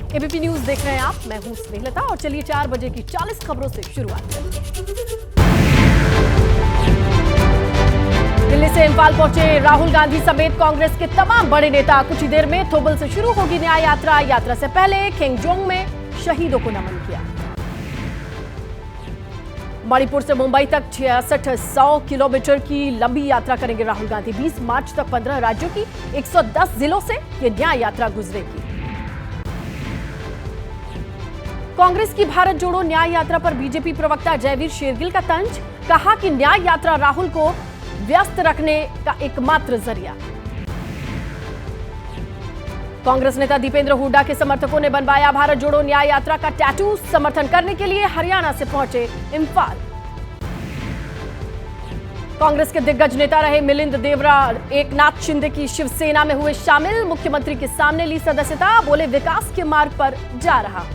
ABP news देख रहे हैं आप, मैं हूं स्नेहलता और चलिए 4 बजे की 40 खबरों से शुरुआत करें। दिल्ली से इम्फाल पहुंचे राहुल गांधी समेत कांग्रेस के तमाम बड़े नेता। कुछ ही देर में थोबल से शुरू होगी न्याय यात्रा। यात्रा से पहले खेंगजोंग में शहीदों को नमन किया। मणिपुर से मुंबई तक 6600 किलोमीटर की लंबी यात्रा करेंगे राहुल गांधी। 20 मार्च तक 15 राज्यों की 110 जिलों से ये न्याय यात्रा गुजरेगी। कांग्रेस की भारत जोड़ो न्याय यात्रा पर बीजेपी प्रवक्ता जयवीर शेरगिल का तंज। कहा कि न्याय यात्रा राहुल को व्यस्त रखने का एकमात्र जरिया। कांग्रेस नेता दीपेंद्र हुड्डा के समर्थकों ने बनवाया भारत जोड़ो न्याय यात्रा का टैटू। समर्थन करने के लिए हरियाणा से पहुंचे इम्फाल। कांग्रेस के दिग्गज नेता रहे मिलिंद देवरा एकनाथ शिंदे की शिवसेना में हुए शामिल। मुख्यमंत्री के सामने ली सदस्यता। बोले विकास के मार्ग पर जा रहा।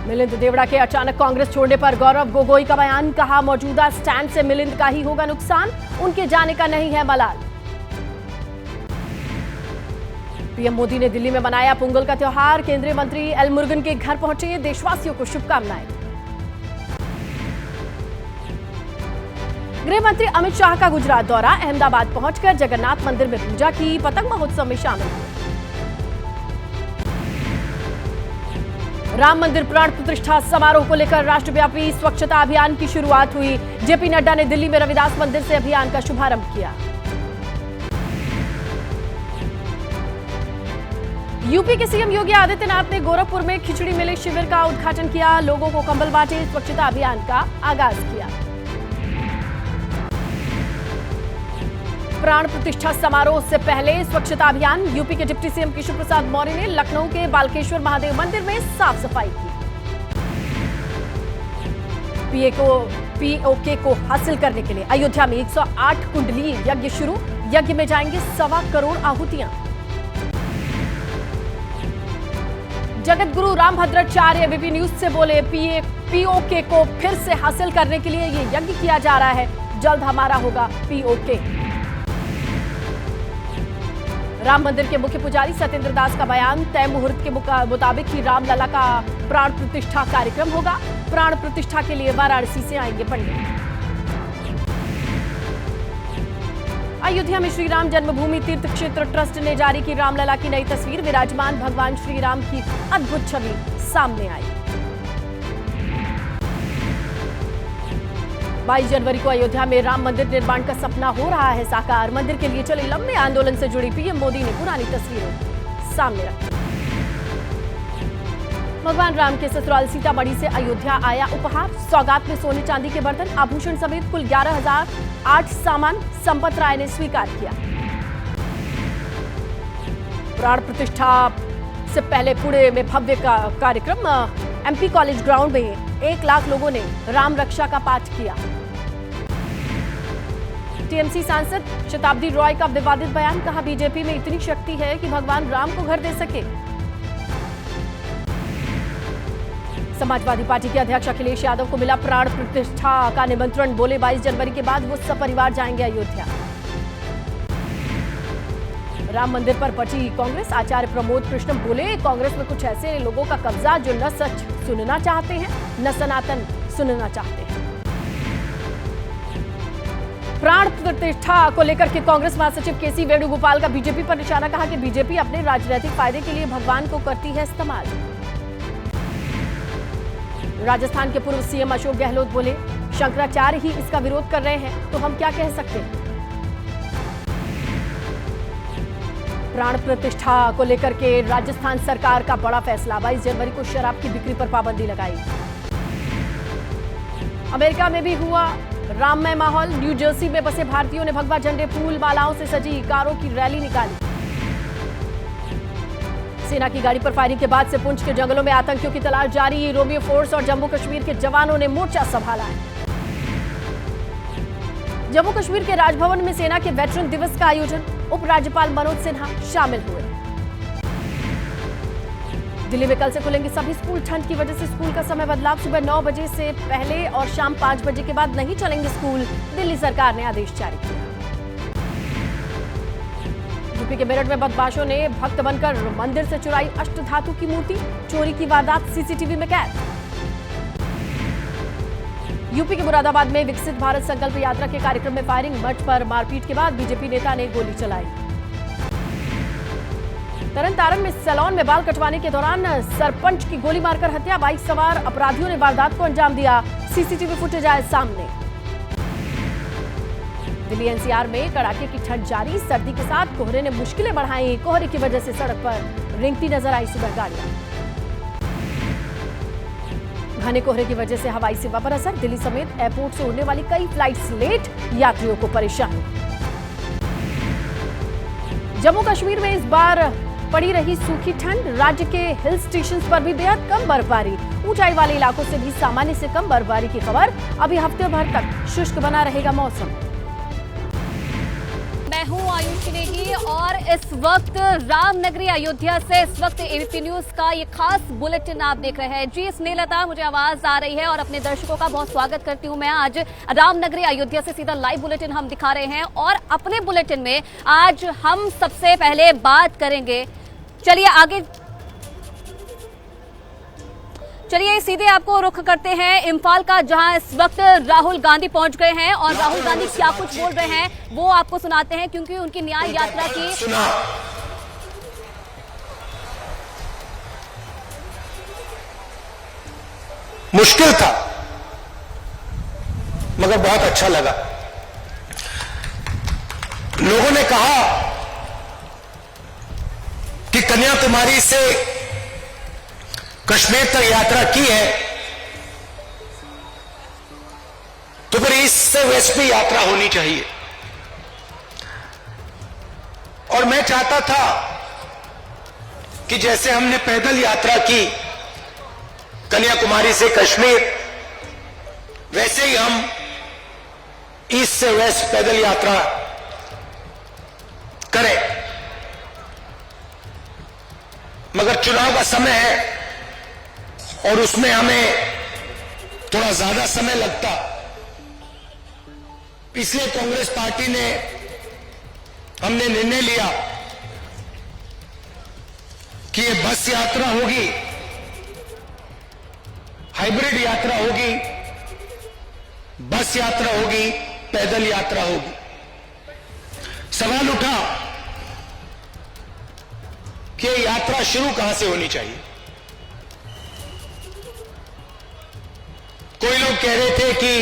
मिलिंद देवड़ा के अचानक कांग्रेस छोड़ने पर गौरव गोगोई का बयान। कहा मौजूदा स्टैंड से मिलिंद का ही होगा नुकसान, उनके जाने का नहीं है मलाल। पीएम मोदी ने दिल्ली में मनाया पोंगल का त्योहार। केंद्रीय मंत्री एल मुरुगन के घर पहुंचे। देशवासियों को शुभकामनाएं। गृह मंत्री अमित शाह का गुजरात दौरा। अहमदाबाद पहुंचकर जगन्नाथ मंदिर में पूजा की। पतंग महोत्सव में शामिल हुए। राम मंदिर प्राण प्रतिष्ठा समारोह को लेकर राष्ट्रव्यापी स्वच्छता अभियान की शुरुआत हुई। जेपी नड्डा ने दिल्ली में रविदास मंदिर से अभियान का शुभारंभ किया। यूपी के सीएम योगी आदित्यनाथ ने गोरखपुर में खिचड़ी मेले शिविर का उद्घाटन किया। लोगों को कंबल बांटे। स्वच्छता अभियान का आगाज किया। प्राण प्रतिष्ठा समारोह से पहले स्वच्छता अभियान। यूपी के डिप्टी सीएम केशव प्रसाद मौर्य ने लखनऊ के बालकेश्वर महादेव मंदिर में साफ सफाई की। पीओके को हासिल करने के लिए अयोध्या में 108 कुंडली यज्ञ शुरू। यज्ञ में जाएंगे 1.25 करोड़ आहुतियां। जगत गुरु रामभद्राचार्य एबीपी न्यूज से बोले पीओके को फिर से हासिल करने के लिए ये यज्ञ किया जा रहा है। जल्द हमारा होगा पीओके। राम मंदिर के मुख्य पुजारी सत्येंद्र दास का बयान। तय मुहूर्त के मुताबिक ही रामलला का प्राण प्रतिष्ठा कार्यक्रम होगा। प्राण प्रतिष्ठा के लिए वाराणसी से आएंगे पंडित। अयोध्या में श्री राम जन्मभूमि तीर्थ क्षेत्र ट्रस्ट ने जारी की रामलला की नई तस्वीर। विराजमान भगवान श्री राम की अद्भुत छवि सामने आई। 22 जनवरी को अयोध्या में राम मंदिर निर्माण का सपना हो रहा है साकार। मंदिर के लिए चले लंबे आंदोलन से जुड़ी पीएम मोदी ने पुरानी तस्वीरें सामने रखी। भगवान राम के ससुराल सीतामढ़ी से अयोध्या आया उपहार। सौगात में सोने चांदी के बर्तन आभूषण समेत कुल 11,008 सामान संपत राय ने स्वीकार किया। प्राण प्रतिष्ठा से पहले पुणे में भव्य कार्यक्रम। एमपी कॉलेज ग्राउंड में 1 लाख लोगों ने राम रक्षा का पाठ किया। टीएमसी सांसद शताब्दी रॉय का विवादित बयान। कहा बीजेपी में इतनी शक्ति है कि भगवान राम को घर दे सके। समाजवादी पार्टी के अध्यक्ष अखिलेश यादव को मिला प्राण प्रतिष्ठा का निमंत्रण। बोले 22 जनवरी के बाद वो सपरिवार जाएंगे अयोध्या। राम मंदिर पर पची कांग्रेस। आचार्य प्रमोद कृष्ण बोले कांग्रेस में कुछ ऐसे लोगों का कब्जा जो न सच सुनना चाहते हैं न सनातन सुनना चाहते हैं। प्राण प्रतिष्ठा को लेकर के कांग्रेस महासचिव केसी वेणुगोपाल का बीजेपी पर निशाना। कहा कि बीजेपी अपने राजनीतिक फायदे के लिए भगवान को करती है इस्तेमाल। राजस्थान के पूर्व सीएम अशोक गहलोत बोले शंकराचार्य ही इसका विरोध कर रहे हैं तो हम क्या कह सकते हैं। प्राण प्रतिष्ठा को लेकर के राजस्थान सरकार का बड़ा फैसला। 22 जनवरी को शराब की बिक्री पर पाबंदी लगाई। अमेरिका में भी हुआ राममय माहौल। न्यू जर्सी में बसे भारतीयों ने भगवा झंडे फूल मालाओं से सजी कारों की रैली निकाली। सेना की गाड़ी पर फायरिंग के बाद से पुंछ के जंगलों में आतंकियों की तलाश जारी। रोमियो फोर्स और जम्मू कश्मीर के जवानों ने मोर्चा संभाला है। जम्मू कश्मीर के राजभवन में सेना के वेटरन दिवस का आयोजन। उपराज्यपाल मनोज सिन्हा शामिल हुए। दिल्ली में कल से खुलेंगे सभी स्कूल। ठंड की वजह से स्कूल का समय बदलाव। सुबह 9 बजे से पहले और शाम 5 बजे के बाद नहीं चलेंगे स्कूल। दिल्ली सरकार ने आदेश जारी किया। यूपी के मेरठ में बदमाशों ने भक्त बनकर मंदिर से चुराई अष्टधातु की मूर्ति, चोरी की वारदात सीसीटीवी में कैद। यूपी के मुरादाबाद में विकसित भारत संकल्प यात्रा के कार्यक्रम में फायरिंग, मठ पर मारपीट के बाद बीजेपी नेता ने गोली चलाई। तरनतारन में सैलून में बाल कटवाने के दौरान सरपंच की गोली मारकर हत्या, बाइक सवार अपराधियों ने वारदात को अंजाम दिया, सीसीटीवी फुटेज आए सामने। दिल्ली एनसीआर में कड़ाके की ठंड जारी, सर्दी के साथ कोहरे ने मुश्किलें बढ़ाई, कोहरे की वजह से सड़क पर रेंगती नजर आई सुबह गाड़ियां। घने कोहरे की वजह से हवाई सेवा पर असर, दिल्ली समेत एयरपोर्ट से उड़ने वाली कई फ्लाइट्स लेट, यात्रियों को परेशानी। जम्मू कश्मीर में इस बार पड़ी रही सूखी ठंड, राज्य के हिल स्टेशंस पर भी बेहद कम बर्फबारी, ऊंचाई वाले इलाकों से भी सामान्य से कम बर्फबारी की खबर। अभी हफ्ते भर तक शुष्क बना रहेगा मौसम। मैं हूं आयुषी नेगी और इस वक्त रामनगरी अयोध्या से इस वक्त एबीपी न्यूज का ये खास बुलेटिन आप देख रहे हैं। जी स्नेहलता, मुझे आवाज आ रही है और अपने दर्शकों का बहुत स्वागत करती हूं मैं। आज रामनगरी अयोध्या से सीधा लाइव बुलेटिन हम दिखा रहे हैं और अपने बुलेटिन में आज हम सबसे पहले बात करेंगे, चलिए सीधे आपको रुख करते हैं इम्फाल का, जहां इस वक्त राहुल गांधी पहुंच गए हैं और राहुल गांधी क्या कुछ बोल रहे हैं वो आपको सुनाते हैं, क्योंकि उनकी न्याय यात्रा की मुश्किल था मगर बहुत अच्छा लगा। लोगों ने कहा कि कन्याकुमारी से कश्मीर तक यात्रा की है तो फिर ईस्ट से वेस्ट भी यात्रा होनी चाहिए। और मैं चाहता था कि जैसे हमने पैदल यात्रा की कन्याकुमारी से कश्मीर, वैसे ही हम ईस्ट से वेस्ट पैदल यात्रा करें। मगर चुनाव का समय है और उसमें हमें थोड़ा ज्यादा समय लगता, इसलिए कांग्रेस पार्टी ने हमने निर्णय लिया कि ये बस यात्रा होगी, हाइब्रिड यात्रा होगी, बस यात्रा होगी, पैदल यात्रा होगी। सवाल उठा कि ये यात्रा शुरू कहां से होनी चाहिए। कोई लोग कह रहे थे कि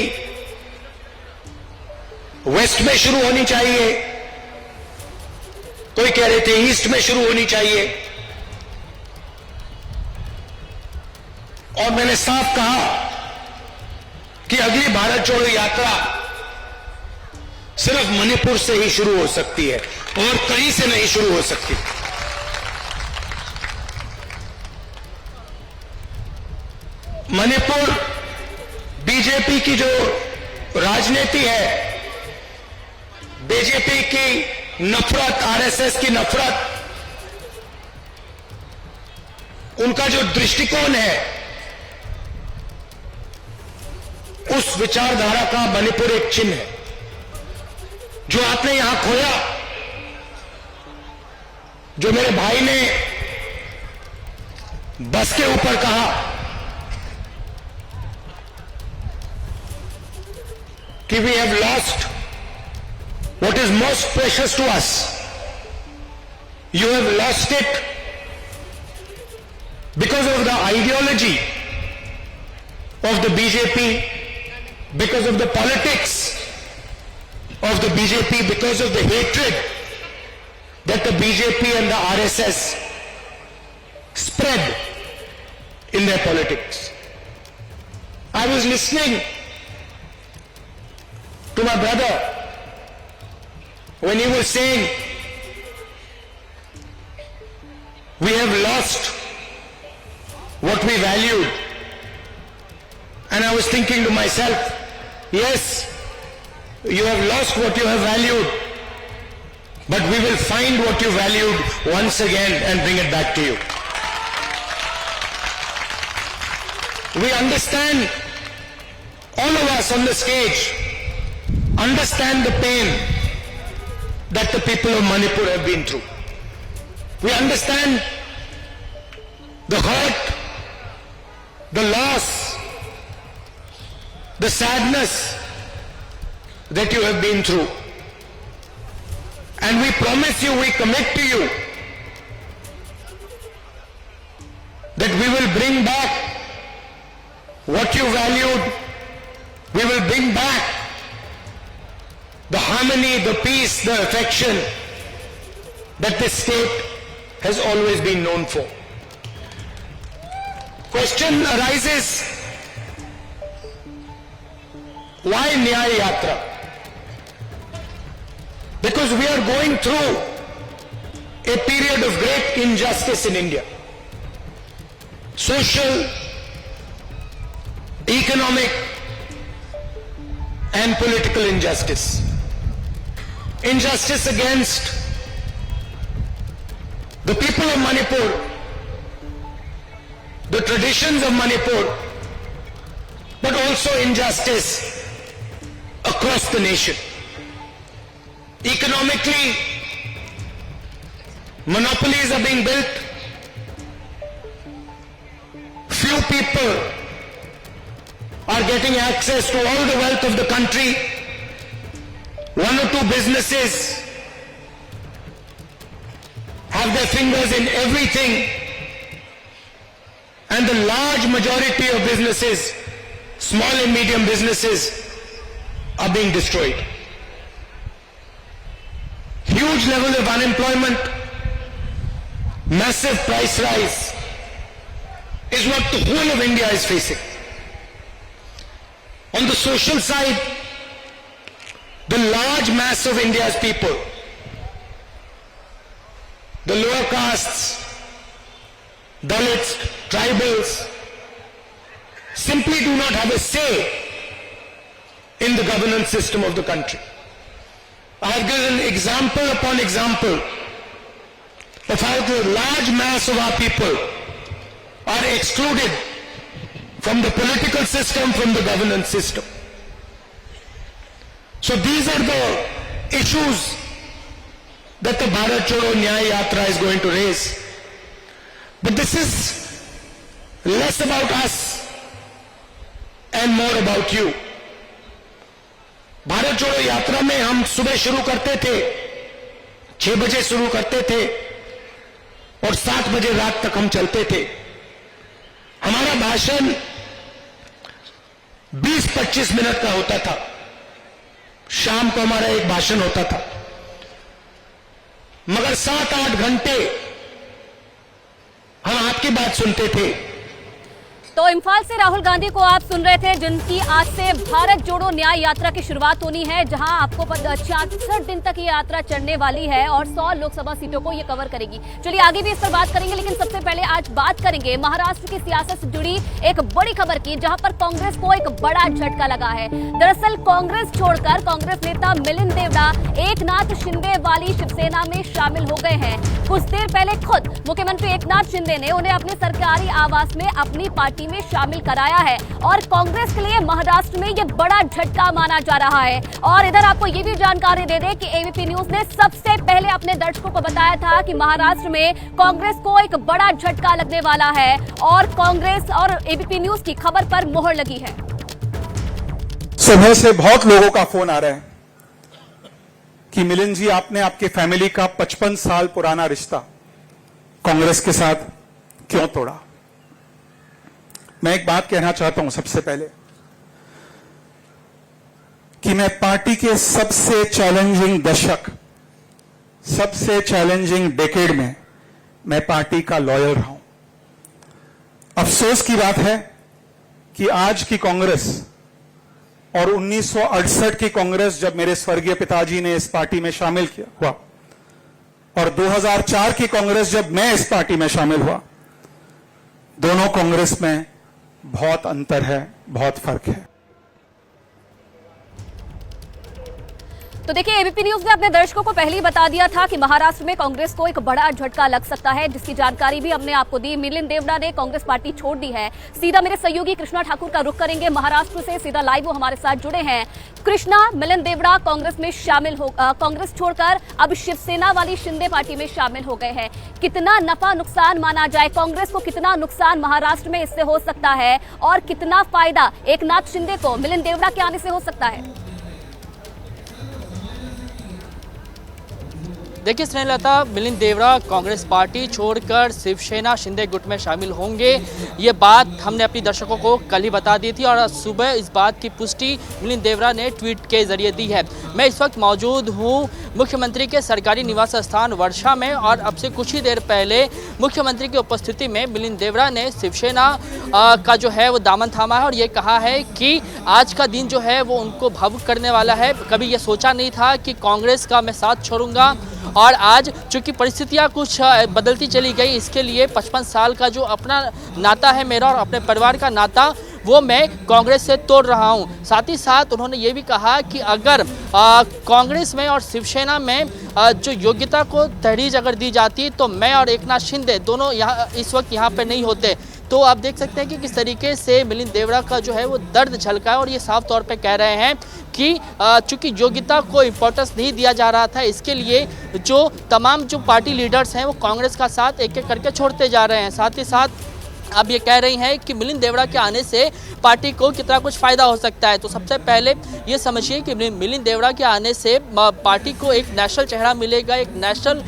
वेस्ट में शुरू होनी चाहिए, कोई कह रहे थे ईस्ट में शुरू होनी चाहिए। और मैंने साफ कहा कि अगली भारत जोड़ो यात्रा सिर्फ मणिपुर से ही शुरू हो सकती है और कहीं से नहीं शुरू हो सकती। मणिपुर बीजेपी की जो राजनीति है, बीजेपी की नफरत, आरएसएस की नफरत, उनका जो दृष्टिकोण है, उस विचारधारा का मणिपुर एक चिन्ह है। जो आपने यहां खोया, जो मेरे भाई ने बस के ऊपर कहा कि we have lost what is most precious to us. You have lost it because of the ideology of the BJP, because of the politics of the BJP, because of the hatred that the BJP and the RSS spread in their politics. I was listening to my brother when he was saying we have lost what we valued, and I was thinking to myself, yes, you have lost what you have valued, but we will find what you valued once again and bring it back to you. We understand, all of us on the stage understand the pain that the people of Manipur have been through. We understand the hurt, the loss, the sadness that you have been through. And we promise you, we commit to you that we will bring back what you valued. We will bring back the harmony, the peace, the affection that this state has always been known for. Question arises, why Nyaya Yatra? Because we are going through a period of great injustice in India. Social, economic, and political injustice. Injustice against the people of Manipur, the traditions of Manipur, but also injustice across the nation. Economically, monopolies are being built. Few people are getting access to all the wealth of the country. One or two businesses have their fingers in everything, and the large majority of businesses, small and medium businesses, are being destroyed. Huge level of unemployment, massive price rise is what the whole of India is facing. On the social side, the large mass of India's people, the lower castes, Dalits, tribals, simply do not have a say in the governance system of the country. I have given example upon example of how the large mass of our people are excluded from the political system, from the governance system. So these are the issues that the Bharat Chodo Nyaya Yatra is going to raise. But this is less about us and more about you. Bharat जोड़ो यात्रा में हम सुबह शुरू करते थे, 6 बजे शुरू करते थे और 7 बजे रात तक हम चलते थे. हमारा भाषण 20-25 मिनट का होता था. शाम को हमारा एक भाषण होता था, मगर 7-8 घंटे हम आपकी बात सुनते थे. तो इम्फाल से राहुल गांधी को आप सुन रहे थे, जिनकी आज से भारत जोड़ो न्याय यात्रा की शुरुआत होनी है, जहां आपको 66 दिन तक ये यात्रा चलने वाली है और 100 लोकसभा सीटों को ये कवर करेगी. चलिए आगे भी इस पर बात करेंगे, लेकिन सबसे पहले आज बात करेंगे महाराष्ट्र की सियासत से जुड़ी एक बड़ी खबर की, जहां पर कांग्रेस को एक बड़ा झटका लगा है. दरअसल कांग्रेस छोड़कर कांग्रेस नेता मिलिंद देवड़ा एकनाथ शिंदे वाली शिवसेना में शामिल हो गए हैं. कुछ देर पहले खुद मुख्यमंत्री एकनाथ शिंदे ने उन्हें अपने सरकारी आवास में अपनी पार्टी में शामिल कराया है और कांग्रेस के लिए महाराष्ट्र में यह बड़ा झटका माना जा रहा है. और इधर आपको यह भी जानकारी दे दें कि एबीपी न्यूज ने सबसे पहले अपने दर्शकों को बताया था कि महाराष्ट्र में कांग्रेस को एक बड़ा झटका लगने वाला है और कांग्रेस और एबीपी न्यूज की खबर पर मोहर लगी है. सुबह से बहुत लोगों का फोन आ रहा है कि मिलिंद जी, आपने आपके फैमिली का 55 साल पुराना रिश्ता कांग्रेस के साथ क्यों तोड़ा. मैं एक बात कहना चाहता हूं सबसे पहले कि मैं पार्टी के सबसे चैलेंजिंग दशक, सबसे चैलेंजिंग डेकेड में मैं पार्टी का लॉयर रहा हूं. अफसोस की बात है कि आज की कांग्रेस और 1968 की कांग्रेस, जब मेरे स्वर्गीय पिताजी ने इस पार्टी में शामिल किया हुआ, और 2004 की कांग्रेस जब मैं इस पार्टी में शामिल हुआ, दोनों कांग्रेस में बहुत अंतर है, बहुत फर्क है. तो देखिए, एबीपी न्यूज ने अपने दर्शकों को पहले ही बता दिया था कि महाराष्ट्र में कांग्रेस को एक बड़ा झटका लग सकता है, जिसकी जानकारी भी हमने आपको दी। मिलिंद देवड़ा ने कांग्रेस पार्टी छोड़ दी है। सीधा मेरे सहयोगी कृष्णा ठाकुर का रुख करेंगे महाराष्ट्र से, सीधा लाइव वो हमारे साथ जुड़े हैं। कृष्णा, मिलिंद देवड़ा कांग्रेस में शामिल हो, कांग्रेस छोड़कर अब शिवसेना वाली शिंदे पार्टी में शामिल हो गए हैं। कितना नफा नुकसान माना जाए, कांग्रेस को कितना नुकसान महाराष्ट्र में इससे हो सकता है और कितना फायदा एकनाथ शिंदे को मिलिंद देवड़ा के आने से हो सकता है? देखिए स्नेहलता, मिलिंद देवड़ा कांग्रेस पार्टी छोड़कर शिवसेना शिंदे गुट में शामिल होंगे, ये बात हमने अपने दर्शकों को कल ही बता दी थी और सुबह इस बात की पुष्टि मिलिंद देवड़ा ने ट्वीट के जरिए दी है। मैं इस वक्त मौजूद हूँ मुख्यमंत्री के सरकारी निवास स्थान वर्षा में और अब से कुछ ही देर पहले मुख्यमंत्री की उपस्थिति में मिलिंद देवड़ा ने शिवसेना का जो है वो दामन थामा है और ये कहा है कि आज का दिन जो है वो उनको भावुक करने वाला है। कभी ये सोचा नहीं था कि कांग्रेस का मैं साथ छोड़ूंगा और आज चूंकि परिस्थितियां कुछ बदलती चली गई, इसके लिए 55 साल का जो अपना नाता है मेरा और अपने परिवार का नाता, वो मैं कांग्रेस से तोड़ रहा हूं। साथ ही साथ उन्होंने ये भी कहा कि अगर कांग्रेस में और शिवसेना में जो योग्यता को तहरीर अगर दी जाती तो मैं और एकनाथ शिंदे दोनों इस वक्त यहाँ पे नहीं होते। तो आप देख सकते हैं कि किस तरीके से मिलिंद देवड़ा का जो है वो दर्द झलका है और ये साफ तौर पे कह रहे हैं कि चूंकि योग्यता को इम्पोर्टेंस नहीं दिया जा रहा था, इसके लिए जो तमाम जो पार्टी लीडर्स हैं वो कांग्रेस का साथ एक एक करके छोड़ते जा रहे हैं। साथ ही साथ अब ये कह रही हैं कि मिलिंद देवड़ा के आने से पार्टी को कितना कुछ फ़ायदा हो सकता है। तो सबसे पहले ये समझिए कि मिलिंद देवड़ा के आने से पार्टी को एक नेशनल चेहरा मिलेगा, एक नेशनल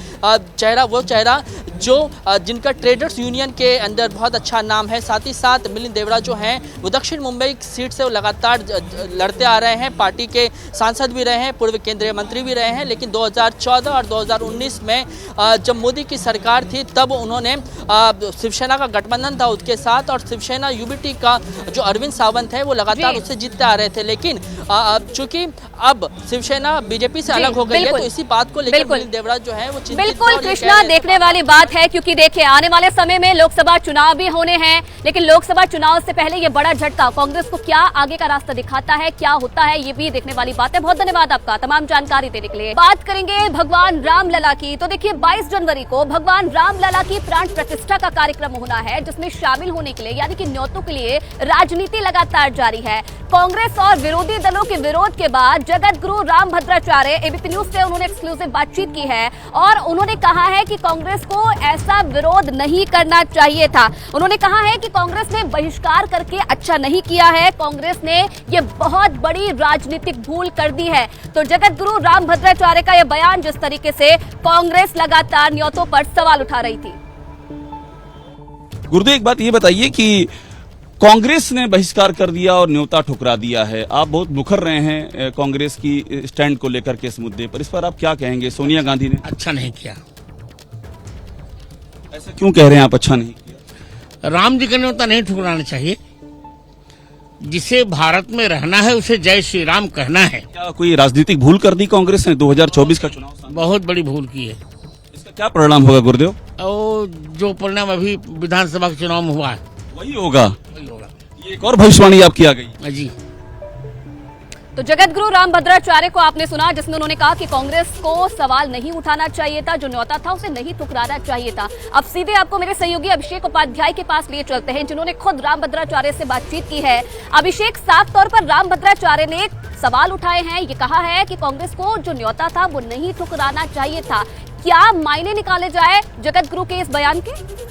चेहरा, वो चेहरा जो जिनका ट्रेडर्स यूनियन के अंदर बहुत अच्छा नाम है। साथ ही साथ मिलिंद देवड़ा जो हैं वो दक्षिण मुंबई सीट से वो लगातार लड़ते आ रहे हैं, पार्टी के सांसद भी रहे हैं, पूर्व केंद्रीय मंत्री भी रहे हैं। लेकिन 2014 और 2019 में जब मोदी की सरकार थी तब उन्होंने शिवसेना का गठबंधन था उसके साथ और शिवसेना यूबीटी का जो अरविंद सावंत है वो लगातार उससे जीतते आ रहे थे। लेकिन चूंकि अब शिवसेना बीजेपी से अलग हो गई है तो इसी बात को लेकर मिलिंद देवड़ा जो है वो बिल्कुल कृष्णा देखने वाली बात है, क्योंकि देखिए आने वाले समय में लोकसभा चुनाव भी होने हैं, लेकिन लोकसभा चुनाव से पहले ये बड़ा झटका कांग्रेस को क्या आगे का रास्ता दिखाता है, क्या होता है, ये भी देखने वाली बात है। बहुत धन्यवाद आपका तमाम जानकारी देने के लिए। बात करेंगे भगवान रामलला की। तो देखिए 22 जनवरी को भगवान रामलला की प्राण प्रतिष्ठा का कार्यक्रम होना है, जिसमें शामिल होने के लिए यानी कि न्योतों के लिए राजनीति लगातार जारी है। कांग्रेस और विरोधी दलों के विरोध के बाद जगत गुरु रामभद्राचार्य, एबीपी न्यूज से उन्होंने एक्सक्लूसिव बातचीत की है और उन्होंने कहा है कि कांग्रेस को ऐसा विरोध नहीं करना चाहिए था। उन्होंने कहा है कि कांग्रेस ने बहिष्कार करके अच्छा नहीं किया है, कांग्रेस ने ये बहुत बड़ी राजनीतिक भूल कर दी है। तो जगत गुरु रामभद्राचार्य का यह बयान, जिस तरीके से कांग्रेस लगातार न्योतों पर सवाल उठा रही थी। गुरुदेव, एक बात ये बताइए कि कांग्रेस ने बहिष्कार कर दिया और न्योता ठुकरा दिया है, आप बहुत मुखर रहे हैं कांग्रेस की स्टैंड को लेकर के इस मुद्दे पर, इस पर आप क्या कहेंगे? सोनिया गांधी ने अच्छा नहीं किया। ऐसा क्यों कह रहे हैं आप अच्छा नहीं किया? राम जी का न्योता नहीं ठुकराना चाहिए। जिसे भारत में रहना है उसे जय श्री राम कहना है। क्या कोई राजनीतिक भूल कर दी कांग्रेस ने? 2024 का चुनाव बहुत बड़ी भूल की है। इसका क्या परिणाम होगा गुरुदेव? और जो परिणाम अभी विधानसभा के चुनाव में हुआ है वही होगा। ये एक और भविष्यवाणी आपकी आ गई जी। तो जगत गुरु रामभद्राचार्य को आपने सुना, जिसमें उन्होंने कहा कि कांग्रेस को सवाल नहीं उठाना चाहिए था, जो न्योता था उसे नहीं ठुकराना चाहिए था। अब सीधे आपको मेरे सहयोगी अभिषेक उपाध्याय के पास लिए चलते हैं, जिन्होंने खुद रामभद्राचार्य से बातचीत की है। अभिषेक, साफ तौर पर रामभद्राचार्य ने सवाल उठाए हैं, ये कहा है कि कांग्रेस को जो न्योता था वो नहीं ठुकराना चाहिए था। क्या मायने निकाले जाए जगत गुरु के इस बयान के?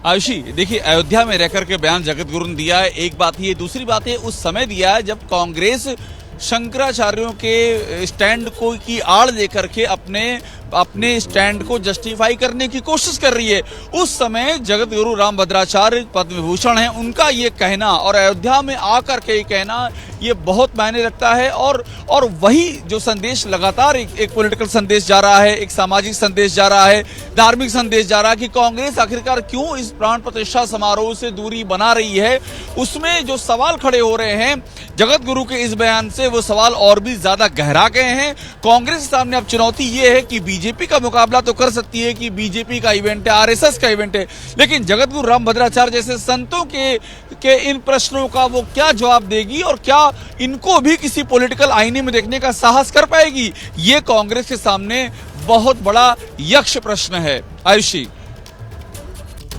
आयुषी, देखिए अयोध्या में रहकर के बयान जगत गुरु ने दिया है, एक बात ये, दूसरी बात ये उस समय दिया है जब कांग्रेस शंकराचार्यों के स्टैंड को की आड़ लेकर के अपने स्टैंड को जस्टिफाई करने की कोशिश कर रही है। उस समय जगत गुरु रामभद्राचार्य पद्म विभूषण हैं, उनका ये कहना और अयोध्या में आकर के ये कहना ये बहुत मायने रखता है। और वही जो संदेश लगातार एक पॉलिटिकल संदेश जा रहा है, एक सामाजिक संदेश जा रहा है, धार्मिक संदेश जा रहा है कि कांग्रेस आखिरकार क्यों इस प्राण प्रतिष्ठा समारोह से दूरी बना रही है। उसमें जो सवाल खड़े हो रहे हैं जगत गुरु के इस बयान से, वो सवाल और भी ज्यादा गहरा गए हैं। कांग्रेस के सामने अब चुनौती ये है कि बीजेपी का मुकाबला तो कर सकती है कि बीजेपी का इवेंट है, आरएसएस का इवेंट है, लेकिन जगतगुरु रामभद्राचार्य जैसे संतों के इन प्रश्नों का वो क्या जवाब देगी और क्या इनको भी किसी पॉलिटिकल आईने में देखने का साहस कर पाएगी, ये कांग्रेस के सामने बहुत बड़ा यक्ष प्रश्न है। आयुषी,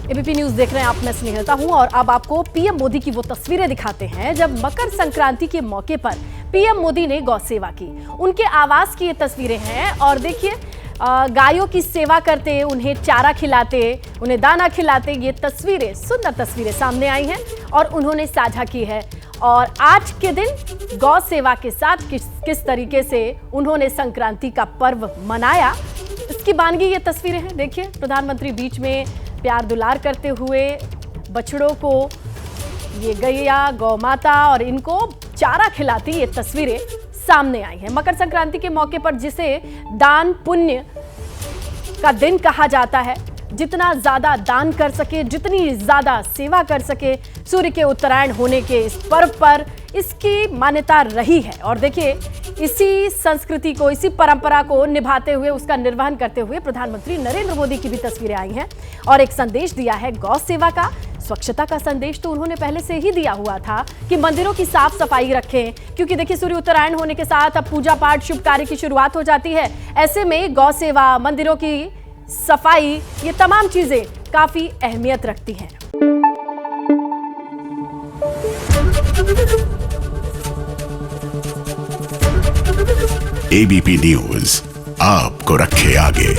एबीपी न्यूज देख रहे हैं आप, मैं स्नेहलता हूं और अब आपको पीएम मोदी की वो तस्वीरें दिखाते हैं जब मकर संक्रांति के मौके पर पीएम मोदी ने गौ सेवा की। उनके आवास की ये तस्वीरें हैं और देखिए गायों की सेवा करते, उन्हें चारा खिलाते, उन्हें दाना खिलाते, ये तस्वीरें, सुंदर तस्वीरें सामने आई हैं और उन्होंने साझा की है। और आज के दिन गौ सेवा के साथ किस तरीके से उन्होंने संक्रांति का पर्व मनाया, इसकी बानगी ये तस्वीरें हैं। देखिए प्रधानमंत्री बीच में प्यार दुलार करते हुए बछड़ों को, ये गैया, गौ माता और इनको चारा खिलाती ये तस्वीरें सामने आई हैं। मकर संक्रांति के मौके पर जिसे दान पुण्य का दिन कहा जाता है, जितना ज्यादा दान कर सके, जितनी ज्यादा सेवा कर सके, सूर्य के उत्तरायण होने के इस पर्व पर इसकी मान्यता रही है। और देखिए इसी संस्कृति को, इसी परंपरा को निभाते हुए, उसका निर्वहन करते हुए प्रधानमंत्री नरेंद्र मोदी की भी तस्वीरें आई हैं और एक संदेश दिया है गौ सेवा का। स्वच्छता का संदेश तो उन्होंने पहले से ही दिया हुआ था कि मंदिरों की साफ सफाई रखें, क्योंकि देखिए सूर्य उत्तरायण होने के साथ अब पूजा पाठ, शुभ कार्य की शुरुआत हो जाती है। ऐसे में गौ सेवा, मंदिरों की सफाई, ये तमाम चीजें काफी अहमियत रखती हैं। एबीपी न्यूज आपको रखे आगे।